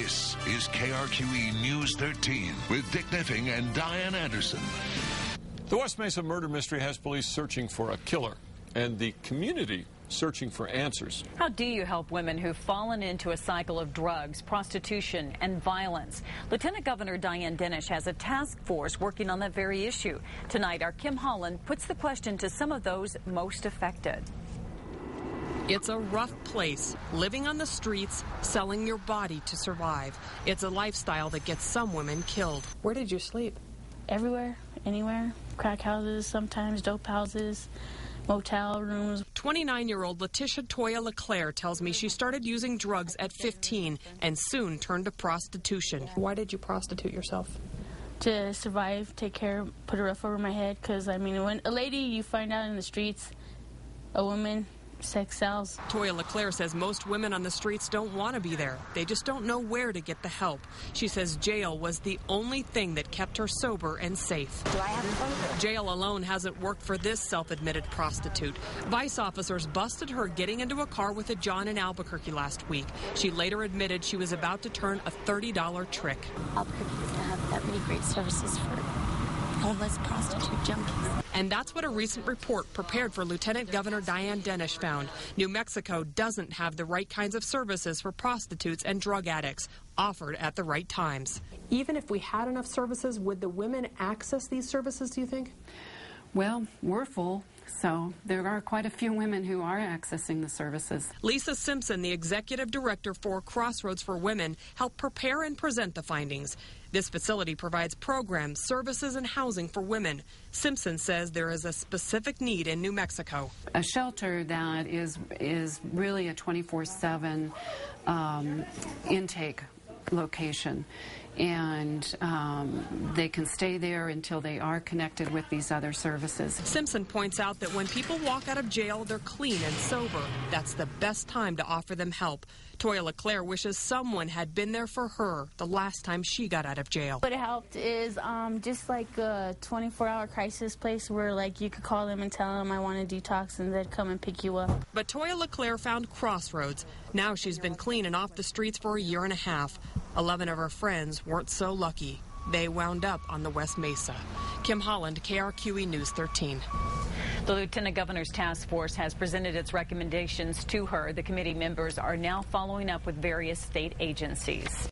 This is KRQE News 13 with Dick Niffing and Diane Anderson. The West Mesa murder mystery has police searching for a killer and the community searching for answers. How do you help women who've fallen into a cycle of drugs, prostitution, and violence? Lieutenant Governor Diane Denish has a task force working on that very issue. Tonight, our Kim Holland puts the question to some of those most affected. It's a rough place, living on the streets, selling your body to survive. It's a lifestyle that gets some women killed. Where did you sleep? Everywhere, anywhere. Crack houses, sometimes dope houses, motel rooms. 29-year-old Letitia Toya LeClaire tells me she started using drugs at 15 and soon turned to prostitution. Why did you prostitute yourself? To survive, take care, put a roof over my head. Because, I mean, when a lady you find out in the streets, a woman, sex sells. Toya LeClaire says most women on the streets don't want to be there. They just don't know where to get the help. She says jail was the only thing that kept her sober and safe. Do I have fun? Jail alone hasn't worked for this self-admitted prostitute. Vice officers busted her getting into a car with a John in Albuquerque last week. She later admitted she was about to turn a $30 trick. Albuquerque doesn't have that many great services for homeless prostitute junkies. And that's what a recent report prepared for Lieutenant Governor Diane Denish found. New Mexico doesn't have the right kinds of services for prostitutes and drug addicts offered at the right times. Even if we had enough services, would the women access these services, do you think? Well, we're full, so there are quite a few women who are accessing the services. Lisa Simpson, the executive director for Crossroads for Women, helped prepare and present the findings. This facility provides programs, services, and housing for women. Simpson says there is a specific need in New Mexico. A shelter that is really a 24/7 intake location, and they can stay there until they are connected with these other services. Simpson points out that when people walk out of jail, they're clean and sober. That's the best time to offer them help. Toya LeClaire wishes someone had been there for her the last time she got out of jail. What helped is just like a 24-hour crisis place where like you could call them and tell them I want to detox and they'd come and pick you up. But Toya LeClaire found Crossroads. Now she's been clean and off the streets for a year and a half. 11 of her friends weren't so lucky. They wound up on the West Mesa. Kim Holland, KRQE News 13. The Lieutenant Governor's task force has presented its recommendations to her. The committee members are now following up with various state agencies.